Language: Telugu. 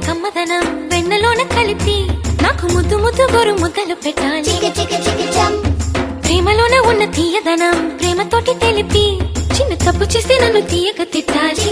కమ్మదనం వెన్నలోన కలిపి నాకు ముద్దు ముద్దు గోరు ముద్దలు పెట్టాలి. ప్రేమలోన ఉన్న తీయదనం ప్రేమతోటి తెలిపి చిన్న తప్పు చేస్తే నన్ను తీయక తిట్టాలి.